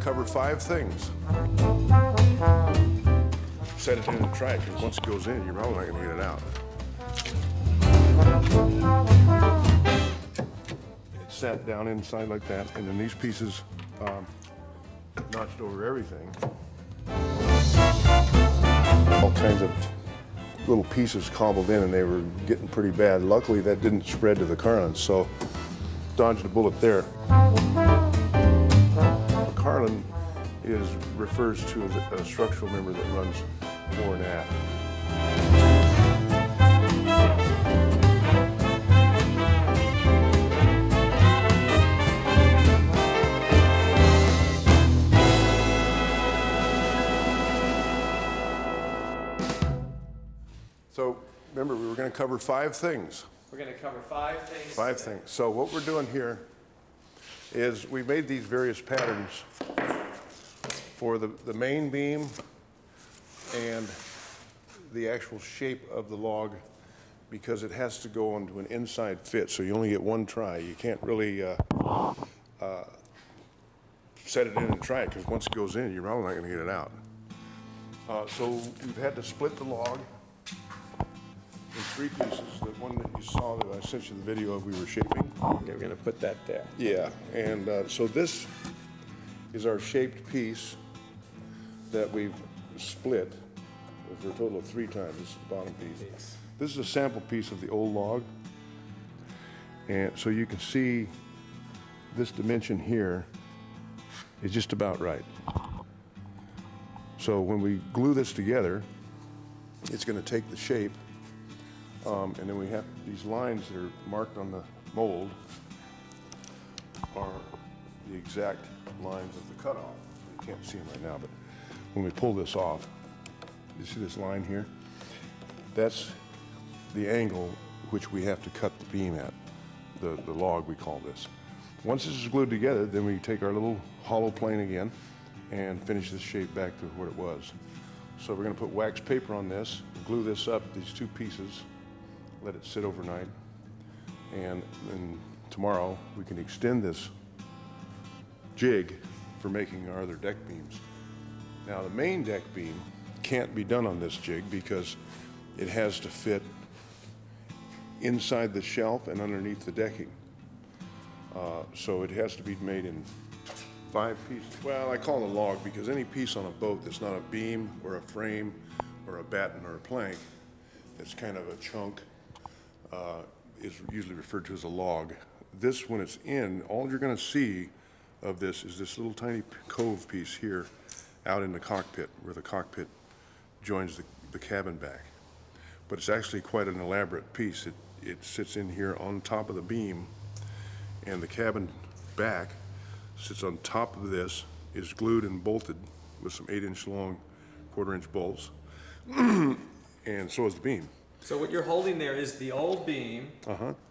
cover 5 things. Set it in and try it, because once it goes in, you're probably not going to get it out. It's sat down inside like that, and then these pieces notched over everything. All kinds of little pieces cobbled in, and they were getting pretty bad. Luckily, that didn't spread to the Carlins, so dodged a bullet there. A Carlin refers to a structural member that runs fore and aft. So remember, we were going to cover 5 things. We're going to cover 5 things. 5 things. So what we're doing here is we made these various patterns for the main beam and the actual shape of the log, because it has to go into an inside fit, so you only get one try. You can't really set it in and try it, because once it goes in, you're probably not going to get it out. So we've had to split the log in 3 pieces. The one that you saw that I sent you the video of, we were shaping. Okay, we're going to put that there. Yeah, and so this is our shaped piece that we've split for a total of 3 times. This is the bottom piece. This is a sample piece of the old log, and so you can see this dimension here is just about right. So when we glue this together, it's going to take the shape, and then we have these lines that are marked on the mold are the exact lines of the cutoff. You can't see them right now, but when we pull this off, you see this line here? That's the angle which we have to cut the beam at, the log we call this. Once this is glued together, then we take our little hollow plane again and finish this shape back to what it was. So we're going to put wax paper on this, glue this up, these 2 pieces, let it sit overnight, and then tomorrow we can extend this jig for making our other deck beams. Now the main deck beam can't be done on this jig because it has to fit inside the shelf and underneath the decking. So it has to be made in 5 pieces. Well, I call it a log because any piece on a boat that's not a beam or a frame or a batten or a plank, that's kind of a chunk, is usually referred to as a log. This, when it's in, all you're going to see of this is this little tiny cove piece here out in the cockpit, where the cockpit joins the cabin back. But it's actually quite an elaborate piece. It sits in here on top of the beam, and the cabin back sits on top of this, is glued and bolted with some 8-inch long, 1/4-inch bolts, and so is the beam. So what you're holding there is the old beam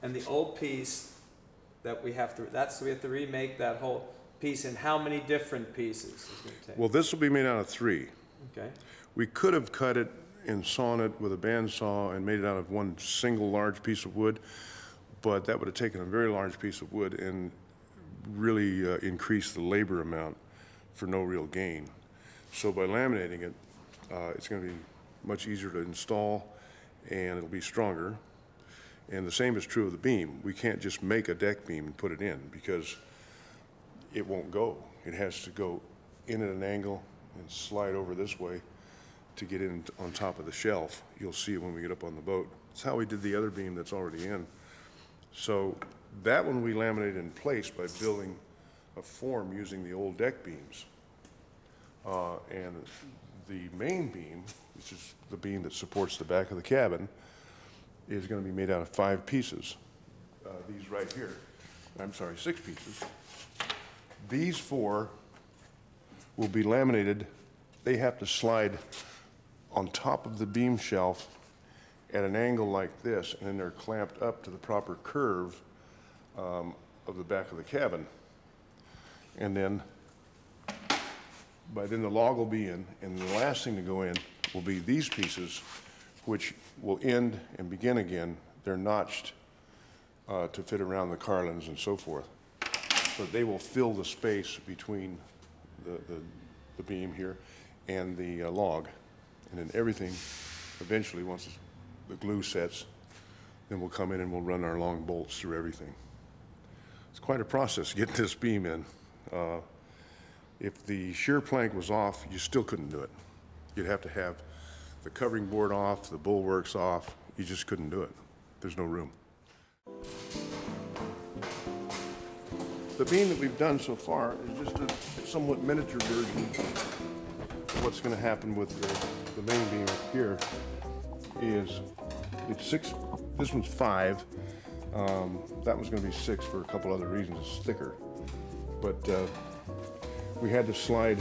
and the old piece that we have to, we have to remake that whole piece. And how many different pieces is it going to take? Well, this will be made out of 3. Okay. We could have cut it and sawn it with a bandsaw and made it out of one single large piece of wood, but that would have taken a very large piece of wood and really increased the labor amount for no real gain. So by laminating it, it's going to be much easier to install, and it'll be stronger. And the same is true of the beam. We can't just make a deck beam and put it in, because it won't go. It has to go in at an angle and slide over this way to get in on top of the shelf. You'll see it when we get up on the boat. It's how we did the other beam that's already in. So that one we laminated in place by building a form using the old deck beams. And the main beam, which is the beam that supports the back of the cabin, is going to be made out of 5 pieces. These right here, I'm sorry, 6 pieces. These 4 will be laminated. They have to slide on top of the beam shelf at an angle like this, and then they're clamped up to the proper curve of the back of the cabin. And then by then the log will be in, and the last thing to go in will be these pieces, which will end and begin again. They're notched to fit around the Carlins and so forth. So they will fill the space between the beam here and the log. And then everything, eventually, once the glue sets, then we'll come in and we'll run our long bolts through everything. It's quite a process getting this beam in. If the shear plank was off, you still couldn't do it. You'd have to have the covering board off, the bulwarks off. You just couldn't do it. There's no room. The beam that we've done so far is just a somewhat miniature version of what's going to happen with the main beam up here. It's 6, this one's 5. That one's going to be 6 for a couple other reasons. It's thicker. But we had to slide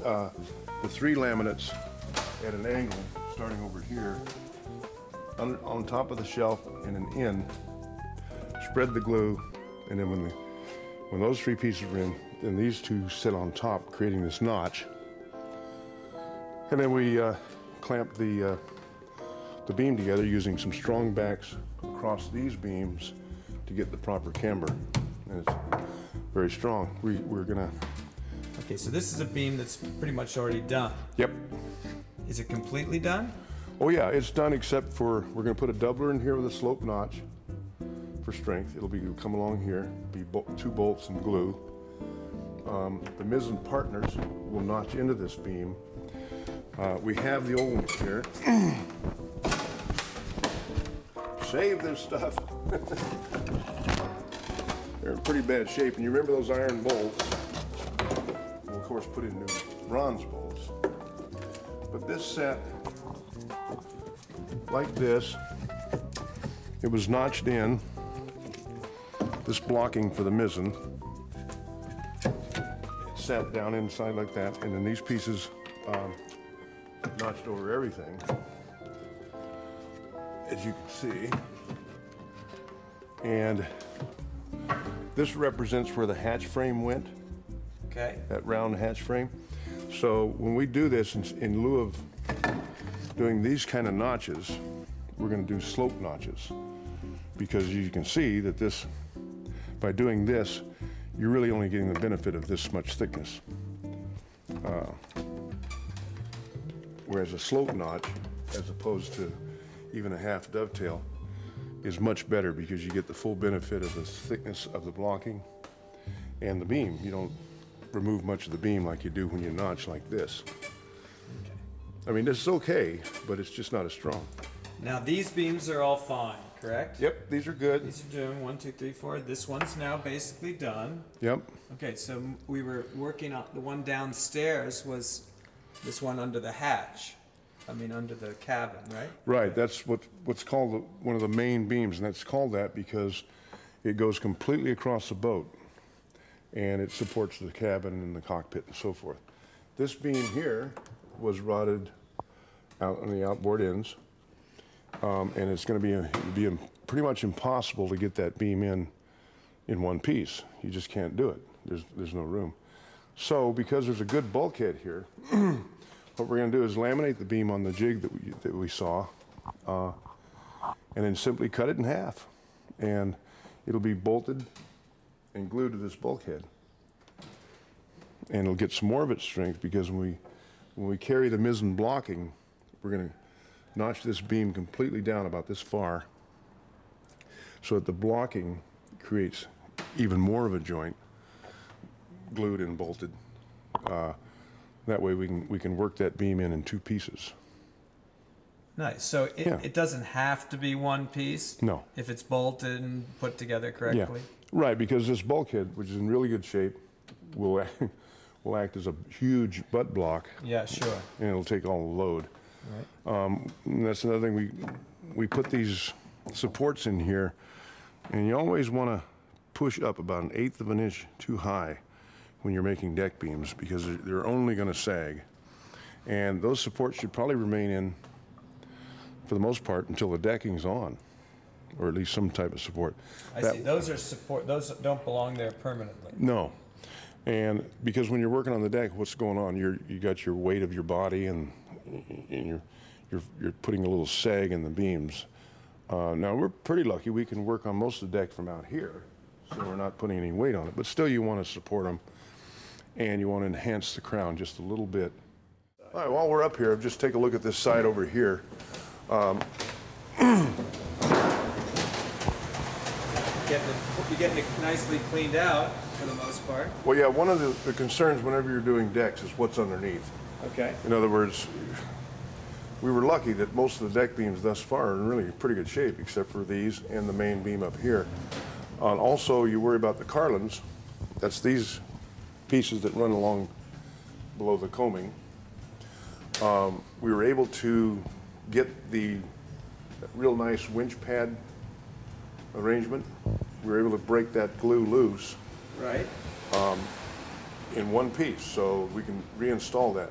the 3 laminates at an angle, starting over here, on top of the shelf and an in, spread the glue, and then when those 3 pieces are in, then these 2 sit on top, creating this notch. And then we clamped the beam together using some strong backs across these beams to get the proper camber. And it's very strong. We're gonna... Okay, so this is a beam that's pretty much already done. Yep. Is it completely done? Oh yeah, it's done except for we're gonna put a doubler in here with a slope notch for strength. It'll come along here, be 2 bolts and glue. The mizzen partners will notch into this beam. We have the old ones here. Save this stuff. They're in pretty bad shape, and you remember those iron bolts? We'll of course put in new bronze bolts. But this set, like this, it was notched in. This blocking for the mizzen, it sat down inside like that, and then these pieces notched over everything, as you can see. And this represents where the hatch frame went. Okay. That round hatch frame. So when we do this, in lieu of doing these kind of notches, we're going to do slope notches, because you can see that this, by doing this, you're really only getting the benefit of this much thickness. Whereas a slope notch, as opposed to even a half dovetail, is much better because you get the full benefit of the thickness of the blocking and the beam. You don't remove much of the beam like you do when you notch like this. Okay. I mean, this is okay, but it's just not as strong. Now these beams are all fine, correct? Yep, these are good. These are doing 1, 2, 3, 4. This one's now basically done. Yep. Okay, so we were working on the one downstairs was this one under the hatch. I mean, under the cabin, right? Right, that's what's called one of the main beams, and that's called that because it goes completely across the boat, and it supports the cabin and the cockpit and so forth. This beam here was rotted out on the outboard ends, and it's going to be pretty much impossible to get that beam in one piece. You just can't do it. There's no room. So because there's a good bulkhead here, what we're going to do is laminate the beam on the jig that we saw, and then simply cut it in half, and it'll be bolted and glued to this bulkhead, and it'll get some more of its strength because when we carry the mizzen blocking, we're going to notch this beam completely down about this far, so that the blocking creates even more of a joint, glued and bolted. That way we can work that beam in 2 pieces. Nice. So it doesn't have to be one piece? No. If it's bolted and put together correctly? Yeah. Right, because this bulkhead, which is in really good shape, will act as a huge butt block. Yeah, sure. And it'll take all the load. Right. And that's another thing. We put these supports in here, and you always want to push up about 1/8 of an inch too high when you're making deck beams, because they're only going to sag. And those supports should probably remain in, for the most part, until the decking's on, or at least some type of support. I see. Those are support. Those don't belong there permanently. No. And because when you're working on the deck, what's going on? You got your weight of your body, and you're putting a little sag in the beams. Now we're pretty lucky. We can work on most of the deck from out here, so we're not putting any weight on it. But still, you want to support them. and you want to enhance the crown just a little bit. All right, while we're up here, just take a look at this side over here. You're getting it nicely cleaned out for the most part. Well, yeah, one of the concerns whenever you're doing decks is what's underneath. Okay. In other words, we were lucky that most of the deck beams thus far are in really pretty good shape, except for these and the main beam up here. Also, you worry about the carlins. That's these pieces that run along below the combing. We were able to get the real nice winch pad arrangement. We were able to break that glue loose. Right. In one piece, so we can reinstall that.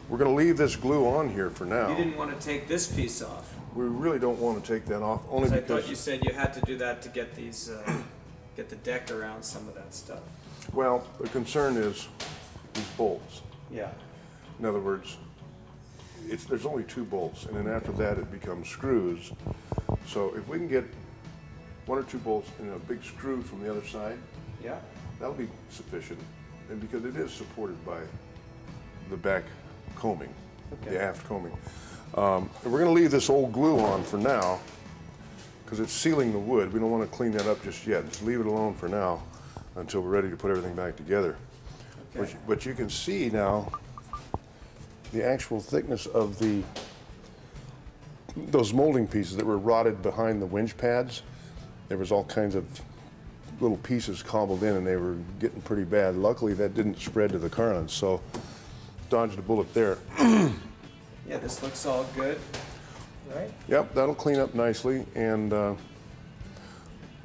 We're going to leave this glue on here for now. You didn't want to take this piece off. We really don't want to take that off, only I because... thought you said you had to do that to get these, get the deck around some of that stuff. Well, the concern is these bolts. Yeah. In other words, there's only 2 bolts, and then after that it becomes screws. So if we can get 1 or 2 bolts and a big screw from the other side, Yeah. that'll be sufficient. And because it is supported by the back combing, the aft combing. And we're going to leave this old glue on for now because it's sealing the wood. We don't want to clean that up just yet. Just leave it alone for now until we're ready to put everything back together. Okay. But you can see now the actual thickness of those molding pieces that were rotted behind the winch pads. There was all kinds of little pieces cobbled in and they were getting pretty bad. Luckily that didn't spread to the carlins, so dodged a bullet there. Yeah, this looks all good, right? Yep, that'll clean up nicely, and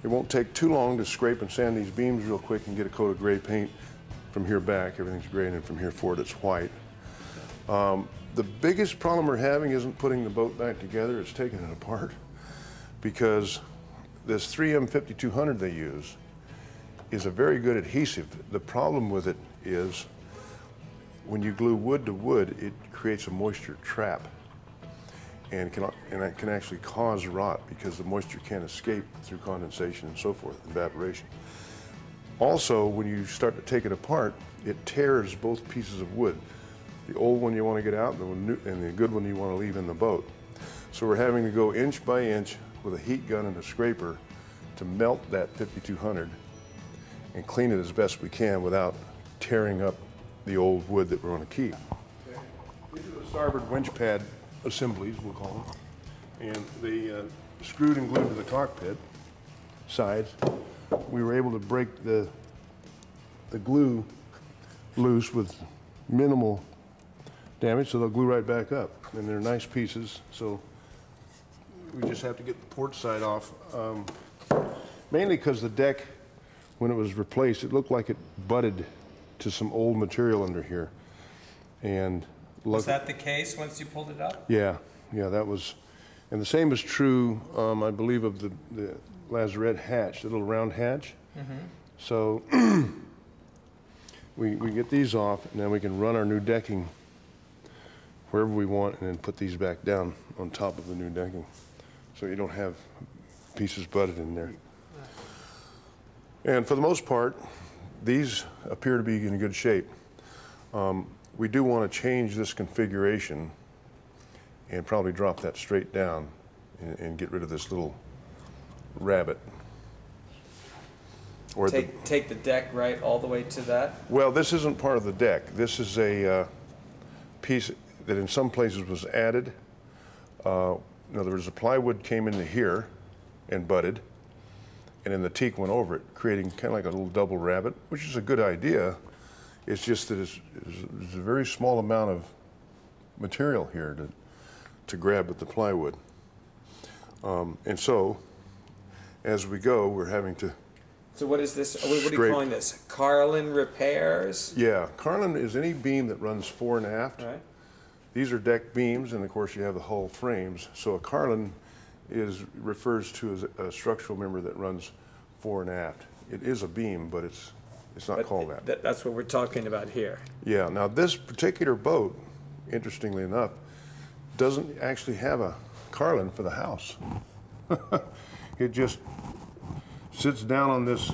it won't take too long to scrape and sand these beams real quick and get a coat of gray paint from here back. Everything's gray, and then from here forward it's white. The biggest problem we're having isn't putting the boat back together, it's taking it apart, because this 3M 5200 they use is a very good adhesive. The problem with it is when you glue wood to wood, it creates a moisture trap, and that can actually cause rot because the moisture can't escape through condensation and so forth, evaporation. Also, when you start to take it apart, it tears both pieces of wood. The old one you want to get out, and the good one you want to leave in the boat. So we're having to go inch by inch with a heat gun and a scraper to melt that 5200 and clean it as best we can without tearing up the old wood that we're going to keep. These are the starboard winch pad assemblies, we'll call them, and they screwed and glued to the cockpit sides. We were able to break the glue loose with minimal damage, so they'll glue right back up. And they're nice pieces, so we just have to get the port side off. Mainly because the deck, when it was replaced, it looked like it butted to some old material under here. And Was that the case once you pulled it up? yeah, that was, and the same is true, I believe, of the lazarette hatch, the little round hatch. So we get these off, and then we can run our new decking wherever we want, and then put these back down on top of the new decking, so you don't have pieces butted in there. And for the most part, these appear to be in good shape. We do want to change this configuration and probably drop that straight down and get rid of this little rabbit. Or Take the deck right all the way to that? well, this isn't part of the deck. This is a piece that in some places was added. In other words, the plywood came into here and butted, and then the teak went over it, creating kind of like a little double rabbit, which is a good idea. It's just that it's a very small amount of material here to grab at the plywood. And so, as we go, we're having to... So what is this, what are you Scrape. calling this? Carlin repairs? Yeah, carlin is any beam that runs fore and aft. Right. These are deck beams, and of course you have the hull frames. So a carlin refers to as a structural member that runs fore and aft. It is a beam, but it's not called that. That's what we're talking about here. Yeah, now this particular boat, interestingly enough, doesn't actually have a carlin for the house. It just sits down on this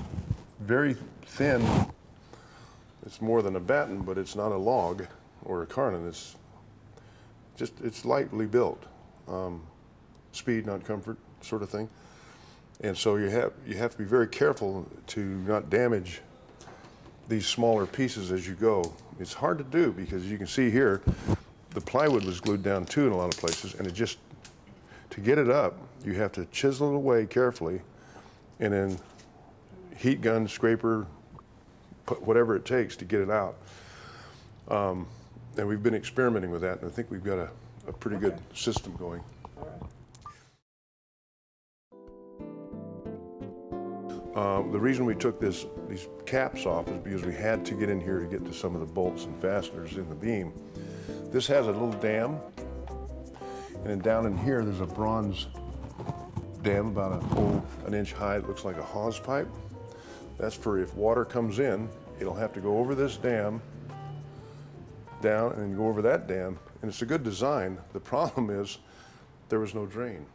very thin It's more than a batten, but it's not a log or a carnon. It's lightly built. Speed, not comfort, sort of thing. And so you have to be very careful to not damage these smaller pieces as you go. It's hard to do because you can see here, the plywood was glued down too in a lot of places, and to get it up, you have to chisel it away carefully, and then heat gun, scraper, put whatever it takes to get it out. And we've been experimenting with that, and I think we've got a pretty good system going. The reason we took these caps off is because we had to get in here to get to some of the bolts and fasteners in the beam. This has a little dam, and then down in here there's a bronze dam about an inch high. It looks like a hose pipe. That's for if water comes in, it'll have to go over this dam, down, and then go over that dam. And it's a good design. The problem is there was no drain,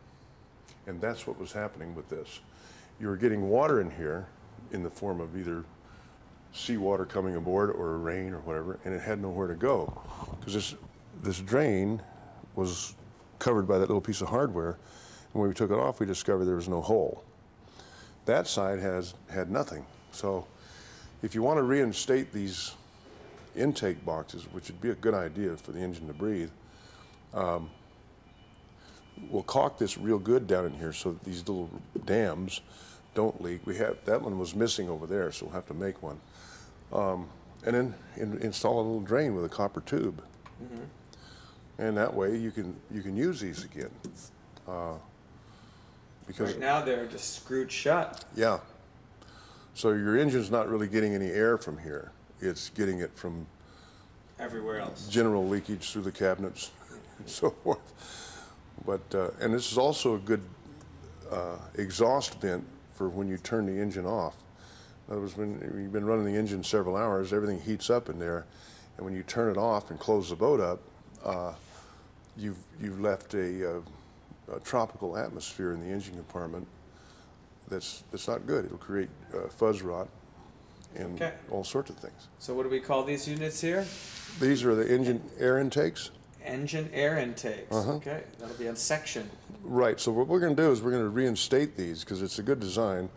and that's what was happening with this. You were getting water in here in the form of either seawater coming aboard or rain or whatever, and it had nowhere to go because this drain was covered by that little piece of hardware, and when we took it off, we discovered there was no hole. That side had nothing. So if you want to reinstate these intake boxes, which would be a good idea for the engine to breathe, we'll caulk this real good down in here so that these little dams don't leak. That one was missing over there, so we'll have to make one. And then install a little drain with a copper tube. Mm-hmm. And that way you can use these again. Because right now they're just screwed shut. Yeah. So your engine's not really getting any air from here. It's getting it from everywhere else. General leakage through the cabinets and so forth. But, and this is also a good exhaust vent for when you turn the engine off. In other words, when you've been running the engine several hours, everything heats up in there. And when you turn it off and close the boat up, you've left a tropical atmosphere in the engine compartment that's not good. It'll create fuzz rot and all sorts of things. So what do we call these units here? These are the engine air intakes. Engine air intakes. Okay, that'll be a section. Right, so what we're going to do is we're going to reinstate these because it's a good design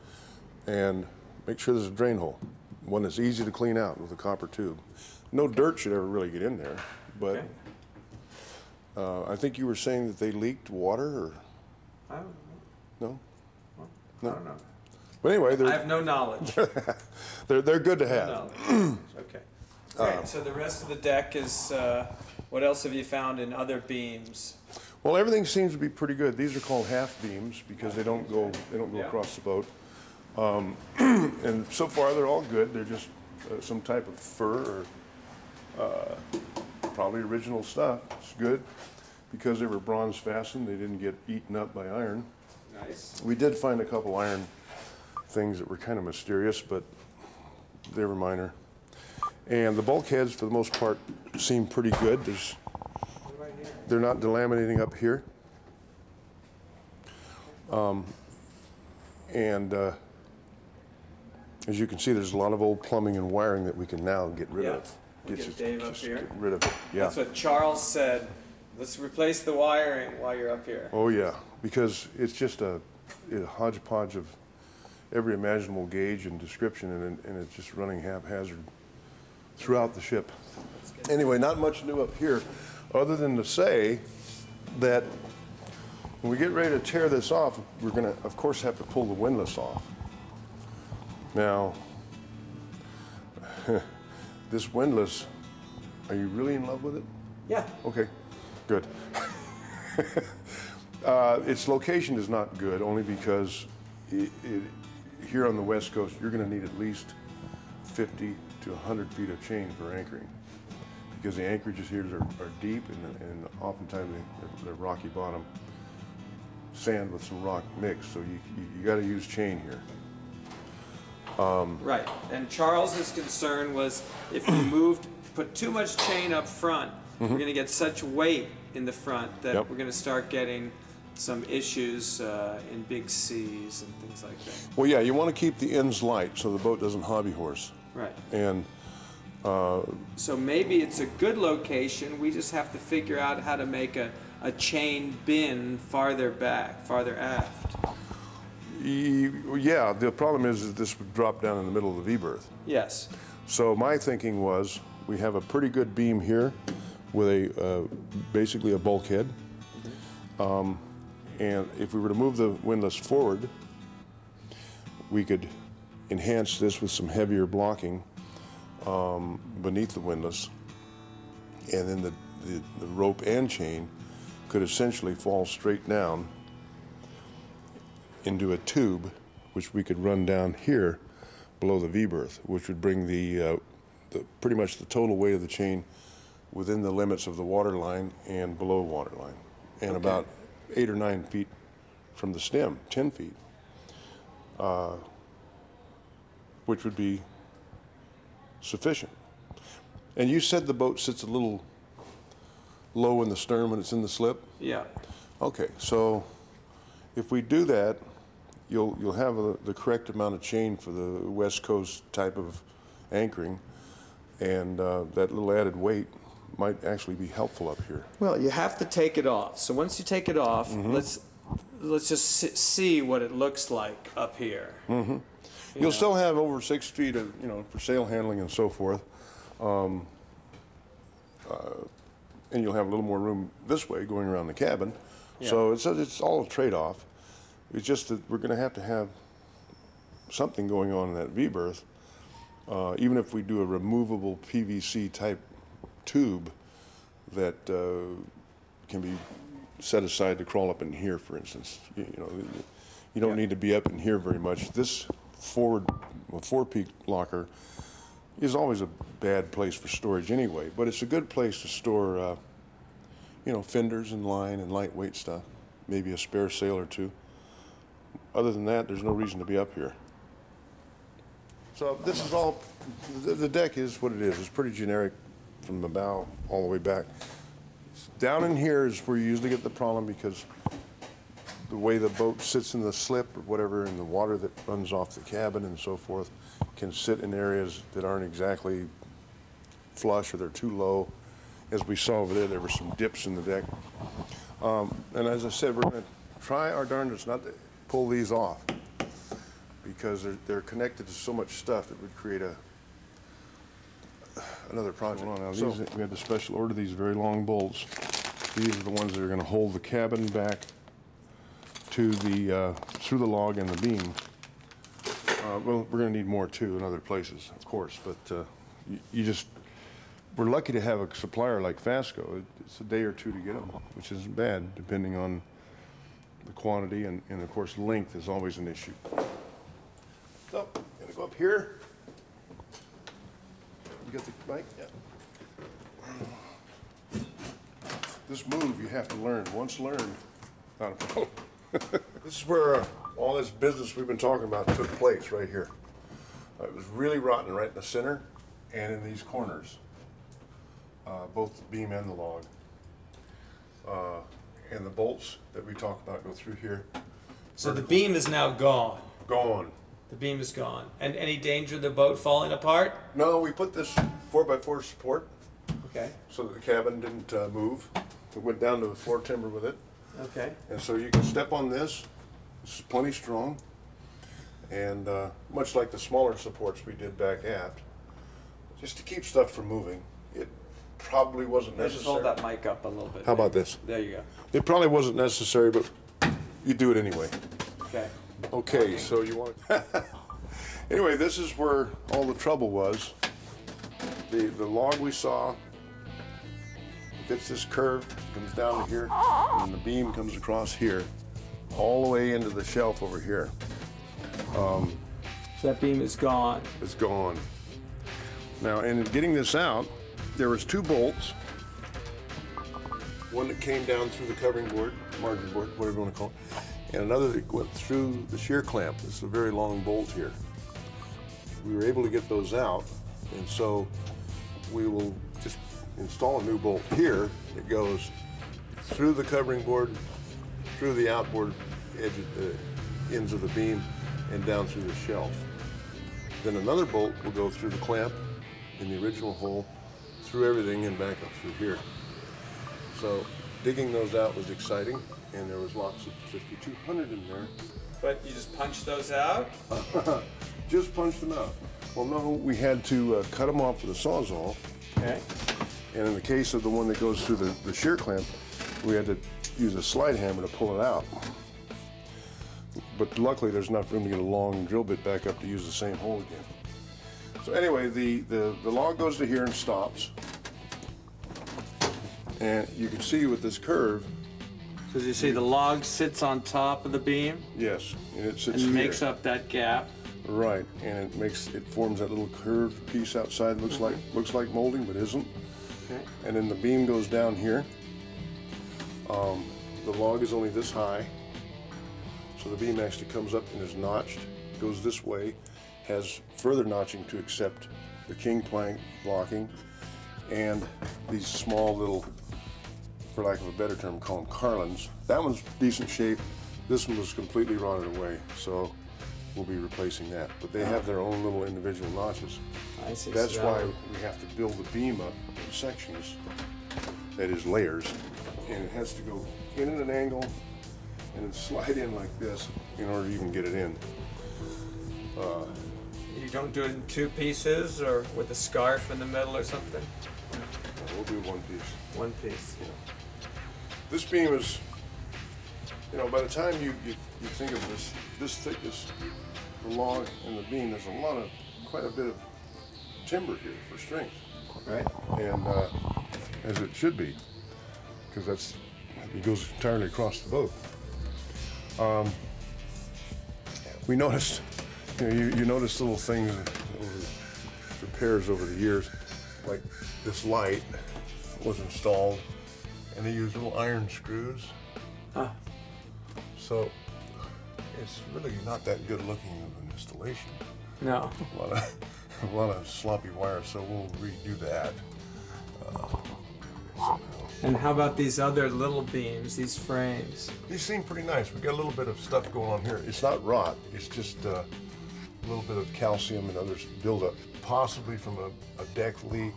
and make sure there's a drain hole, one that's easy to clean out with a copper tube. No dirt should ever really get in there, but I think you were saying that they leaked water, or? I don't know. No? No? I don't know. But anyway, I have no knowledge. they're good to have. No knowledge. Okay. All right, so the rest of the deck is, what else have you found in other beams? Well, everything seems to be pretty good. These are called half beams because they don't go across the boat. And so far they're all good. They're just some type of fur or probably original stuff. It's good because they were bronze fastened. They didn't get eaten up by iron. Nice. We did find a couple iron things that were kind of mysterious, but they were minor. And the bulkheads, for the most part, seem pretty good. They're not delaminating up here. As you can see, there's a lot of old plumbing and wiring that we can now get rid of. Get Dave up here. Get rid of it. Yeah. That's what Charles said. Let's replace the wiring while you're up here. Oh yeah, because it's just a hodgepodge of every imaginable gauge and description, and it's just running haphazard throughout the ship. Anyway, not much new up here, other than to say that when we get ready to tear this off, we're going to, of course, have to pull the windlass off. Now, this windlass, are you really in love with it? Yeah. Okay, good. Its location is not good, only because here on the West Coast, you're going to need at least 50 to 100 feet of chain for anchoring, because the anchorages here are deep and oftentimes they're rocky bottom, sand with some rock mix, so you got to use chain here. Right, and Charles's concern was if we put too much chain up front, we're going to get such weight in the front that we're going to start getting some issues in big seas and things like that. Well, yeah, you want to keep the ends light so the boat doesn't hobby horse. Right. And So maybe it's a good location, we just have to figure out how to make a chain bin farther back, farther aft. Yeah, the problem is that this would drop down in the middle of the V-berth. Yes. So my thinking was, we have a pretty good beam here with a basically a bulkhead. And if we were to move the windlass forward, we could enhance this with some heavier blocking beneath the windlass. And then the rope and chain could essentially fall straight down into a tube, which we could run down here below the V-berth, which would bring the pretty much the total weight of the chain within the limits of the water line and below water line, and Okay. about 8 or 9 feet from the stem, 10 feet, which would be sufficient. And you said the boat sits a little low in the stern when it's in the slip? Yeah. Okay, so if we do that, you'll have the correct amount of chain for the West Coast type of anchoring, and that little added weight might actually be helpful up here. Well, you have to take it off. So once you take it off, let's just see what it looks like up here. You'll still have over 6 feet of, for sail handling and so forth. And you'll have a little more room this way going around the cabin. Yeah. So it's all a trade-off. It's just that we're going to have something going on in that V-berth. Even if we do a removable PVC type tube that can be set aside to crawl up in here, for instance. You don't need to be up in here very much. This four-peak locker is always a bad place for storage anyway, but it's a good place to store, fenders and line and lightweight stuff, maybe a spare sail or two. Other than that, there's no reason to be up here. So this is all, the deck is what it is. It's pretty generic from the bow all the way back. Down in here is where you usually get the problem, because the way the boat sits in the slip or whatever, and the water that runs off the cabin and so forth can sit in areas that aren't exactly flush, or they're too low. As we saw over there, there were some dips in the deck. And as I said, we're going to try our darndest not to pull these off, because they're connected to so much stuff that would create another project. Now, we had to special order these very long bolts. These are the ones that are going to hold the cabin back to through the log and the beam. Well, we're going to need more too in other places, of course, but we're lucky to have a supplier like Fasco. It's a day or two to get them, which isn't bad, depending on the quantity, and of course length is always an issue. So, gonna go up here. You got the mic? Yeah. This move you have to learn. Once learned, not a problem. This is where all this business we've been talking about took place, right here. It was really rotten right in the center and in these corners, both the beam and the log. And the bolts that we talked about go through here. So the beam is now gone. Gone. The beam is gone. And any danger of the boat falling apart? No, we put this 4x4 support Okay. so that the cabin didn't move. We went down to the floor timber with it. Okay. And so you can step on this. This is plenty strong. And much like the smaller supports we did back aft, just to keep stuff from moving. It probably wasn't necessary. Just hold that mic up a little bit. How about this? There you go. It probably wasn't necessary, but you do it anyway. Okay. Okay, so you want... Anyway, this is where all the trouble was. The log we saw fits this curve, comes down to here, and the beam comes across here, all the way into the shelf over here. So that beam is gone. It's gone. Now, in getting this out, there was 2 bolts. One that came down through the covering board, margin board, whatever you want to call it, and another that went through the shear clamp. It's a very long bolt here. We were able to get those out, and so we will just install a new bolt here that goes through the covering board, through the outboard edge, ends of the beam, and down through the shelf. Then another bolt will go through the clamp in the original hole, through everything and back up through here. So digging those out was exciting, and there was lots of 5200 in there. But you just punch those out? Just punched them out. Well, no, we had to cut them off with a Sawzall. Okay. And in the case of the one that goes through the shear clamp, we had to use a slide hammer to pull it out. But luckily, there's enough room to get a long drill bit back up to use the same hole again. So anyway, the log goes to here and stops. And you can see with this curve. So you see the log sits on top of the beam? Yes, and it sits and here. Makes up that gap. Right, and it forms that little curved piece outside. Looks like molding, but isn't. Okay. And then the beam goes down here. The log is only this high, so the beam actually comes up and is notched, goes this way, has further notching to accept the king plank blocking, and these small little, for lack of a better term, call them carlins. That one's decent shape. This one was completely rotted away, so we'll be replacing that. But they have their own little individual notches. I see. That's why we have to build the beam up in sections, that is layers, and it has to go in at an angle and then slide in like this in order to even get it in. You don't do it in two pieces or with a scarf in the middle or something? We'll do one piece. One piece. Yeah. This beam is, by the time you think of this thickness, the log and the beam, there's quite a bit of timber here for strength. Right. And as it should be, because it goes entirely across the boat. We noticed, you notice little things, repairs over the years, like this light was installed, and they used little iron screws. Huh. So it's really not that good looking of an installation. No. A lot of sloppy wire, so we'll redo that. And how about these other little beams, these frames? These seem pretty nice. We got a little bit of stuff going on here. It's not rot. It's just a little bit of calcium and other buildup, possibly from a deck leak.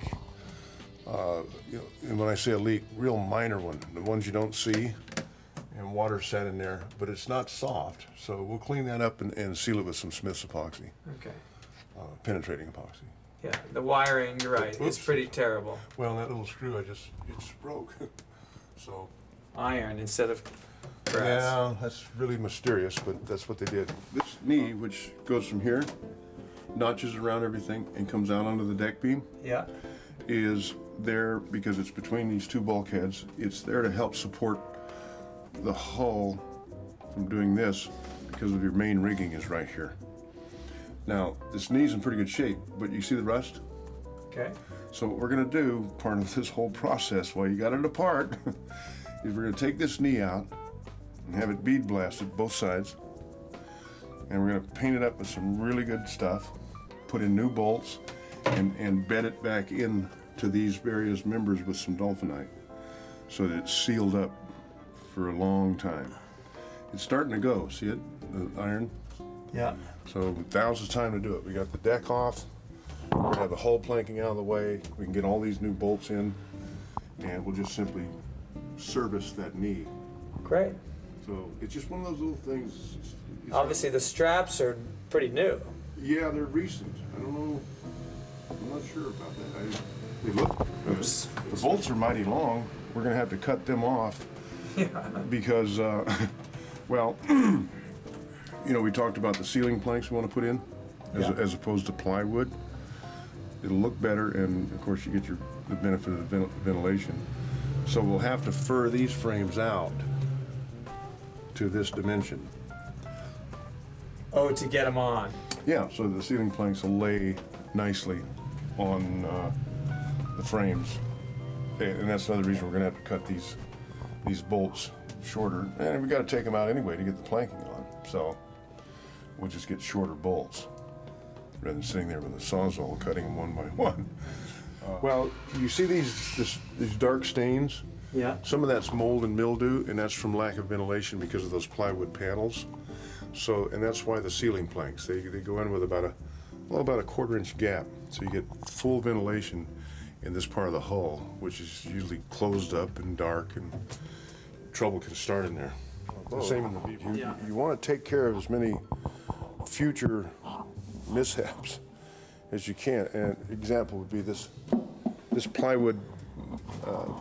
And when I say a leak, real minor one, the ones you don't see, and water sat in there, but it's not soft. So we'll clean that up and seal it with some Smith's epoxy, Okay. Penetrating epoxy. Yeah, the wiring, you're right, Oops. it's pretty terrible. Well, that little screw, it just broke. So. Iron instead of brass. Yeah, that's really mysterious, but that's what they did. This knee, which goes from here, notches around everything, and comes out onto the deck beam, Yeah. is there because it's between these two bulkheads. It's there to help support the hull from doing this because of your main rigging is right here. Now, this knee's in pretty good shape, but you see the rust? Okay. So what we're gonna do, part of this whole process, while you got it apart, is we're gonna take this knee out and have it bead blasted, both sides. And we're gonna paint it up with some really good stuff, put in new bolts, and bed it back in to these various members with some dolphinite so that it's sealed up for a long time. It's starting to go, see it, the iron? Yeah. So now's the time to do it. We got the deck off, we're gonna have the hull planking out of the way, we can get all these new bolts in, and we'll just simply service that knee. Great. So it's just one of those little things. It's Obviously the straps are pretty new. yeah, they're recent. I don't know, I'm not sure about that. They look good. Oops. The bolts are mighty long. We're gonna have to cut them off because, well, we talked about the ceiling planks we want to put in as opposed to plywood. It'll look better, and of course you get the benefit of the ventilation. So we'll have to fur these frames out to this dimension. Oh, to get them on. Yeah, so the ceiling planks will lay nicely on the frames. And that's another reason we're gonna have to cut these bolts shorter. And we gotta take them out anyway to get the planking on. So we'll just get shorter bolts rather than sitting there with a Sawzall cutting them one by one. Well, you see these dark stains? Yeah. Some of that's mold and mildew, and that's from lack of ventilation because of those plywood panels. So, and that's why the ceiling planks, they go in with about well, about a 1/4 inch gap, so you get full ventilation in this part of the hull, which is usually closed up and dark, and trouble can start in there. The same in the V. You want to take care of as many future mishaps as you can. And an example would be this plywood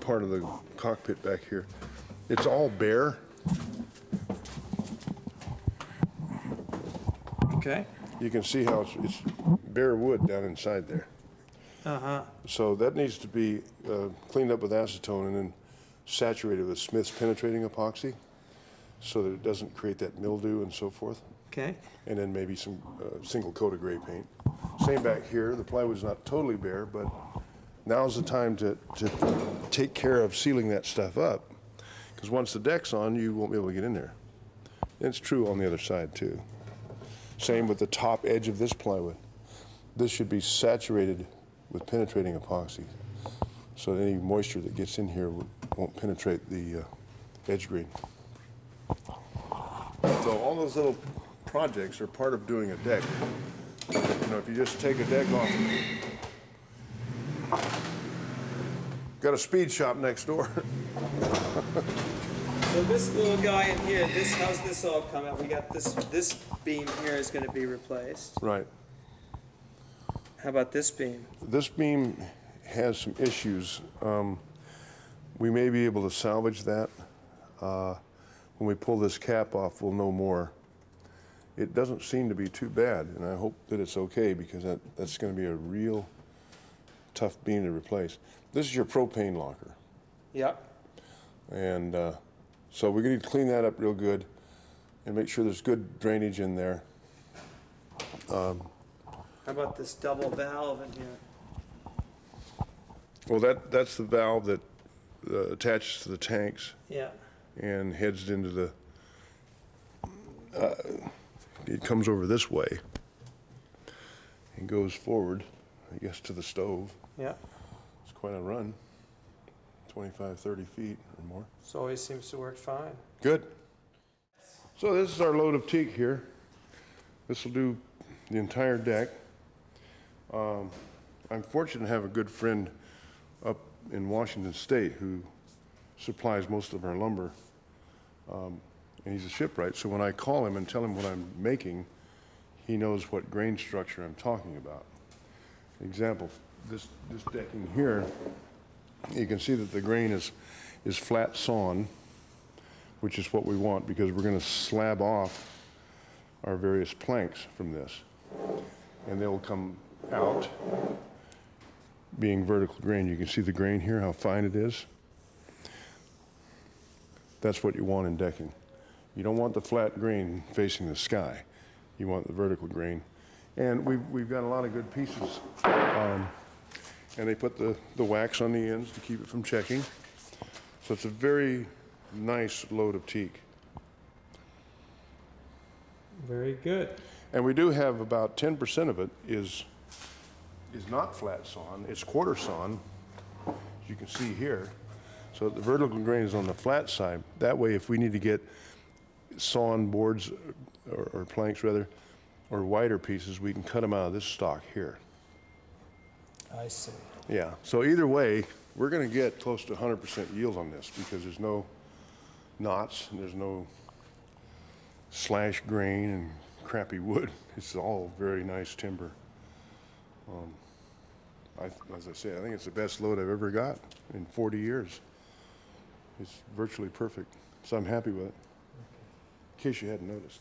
part of the cockpit back here. It's all bare. Okay. You can see how it's bare wood down inside there. Uh-huh. So that needs to be cleaned up with acetone and then saturated with Smith's penetrating epoxy so that it doesn't create that mildew and so forth. Okay. And then maybe some single coat of gray paint. Same back here. The plywood's not totally bare, but now's the time to take care of sealing that stuff up, because once the deck's on, you won't be able to get in there. And it's true on the other side too. Same with the top edge of this plywood. This should be saturated with penetrating epoxy, so that any moisture that gets in here won't penetrate the edge grain. So all those little projects are part of doing a deck. You know, if you just take a deck off, got a speed shop next door. So this little guy in here, how's this all come out? We got this beam here is going to be replaced. Right. How about this beam? This beam has some issues. We may be able to salvage that. When we pull this cap off, we'll know more. It doesn't seem to be too bad, and I hope that it's okay, because that's going to be a real tough beam to replace. This is your propane locker. Yep. And so we're going to clean that up real good and make sure there's good drainage in there. How about this double valve in here? Well, that's the valve that attaches to the tanks. Yeah. And heads into the, it comes over this way and goes forward, I guess, to the stove. Yeah. It's quite a run, 25, 30 feet or more. This always seems to work fine. Good. So this is our load of teak here. This will do the entire deck. I'm fortunate to have a good friend up in Washington State who supplies most of our lumber. And he's a shipwright, so when I call him and tell him what I'm making, he knows what grain structure I'm talking about. Example, this decking here, you can see that the grain is flat sawn, which is what we want, because we're going to slab off our various planks from this, and they'll come out being vertical grain. You can see the grain here, how fine it is. That's what you want in decking. You don't want the flat grain facing the sky. You want the vertical grain. And we've got a lot of good pieces. And they put the wax on the ends to keep it from checking. So it's a very nice load of teak. Very good. And we do have about 10% of it is not flat sawn, it's quarter sawn, as you can see here. So the vertical grain is on the flat side. That way, if we need to get sawn boards, or planks rather, or wider pieces, we can cut them out of this stock here. I see. Yeah, so either way, we're gonna get close to 100% yield on this, because there's no knots, and there's no slash grain and crappy wood. It's all very nice timber. As I say, I think it's the best load I've ever got in 40 years. It's virtually perfect, so I'm happy with it, in case you hadn't noticed.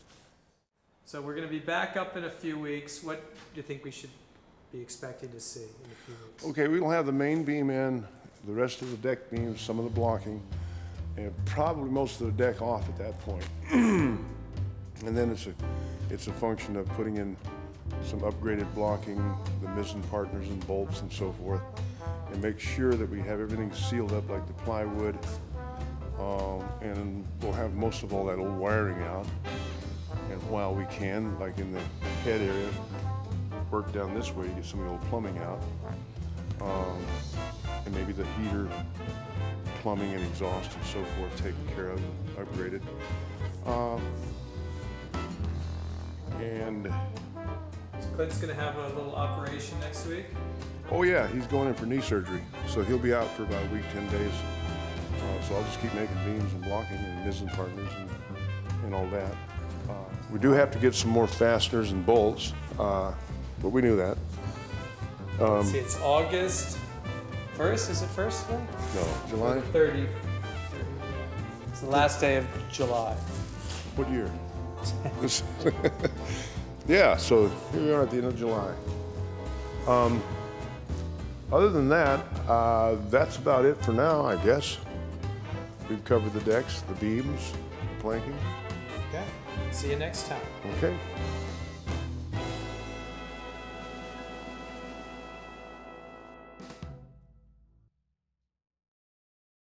So we're going to be back up in a few weeks. What do you think we should be expecting to see in a few weeks? Okay, we'll have the main beam in, the rest of the deck beams, some of the blocking, and probably most of the deck off at that point. And then it's a function of putting in some upgraded blocking, the mizzen partners and bolts and so forth, and make sure that we have everything sealed up like the plywood. And we'll have most of all that old wiring out. And while we can, like in the head area, work down this way to get some of the old plumbing out. And maybe the heater, plumbing and exhaust and so forth taken care of, upgraded. And So Clint's gonna have a little operation next week. Oh yeah, he's going in for knee surgery, so he'll be out for about a week, 10 days. So I'll just keep making beams and blocking and missing partners and all that. We do have to get some more fasteners and bolts, but we knew that. Let's see, it's August 1st, is it 1st today? No, July? 30. It's the last day of July. What year? Yeah, so here we are at the end of July. Other than that, that's about it for now, I guess. We've covered the decks, the beams, the planking. Okay, see you next time. Okay.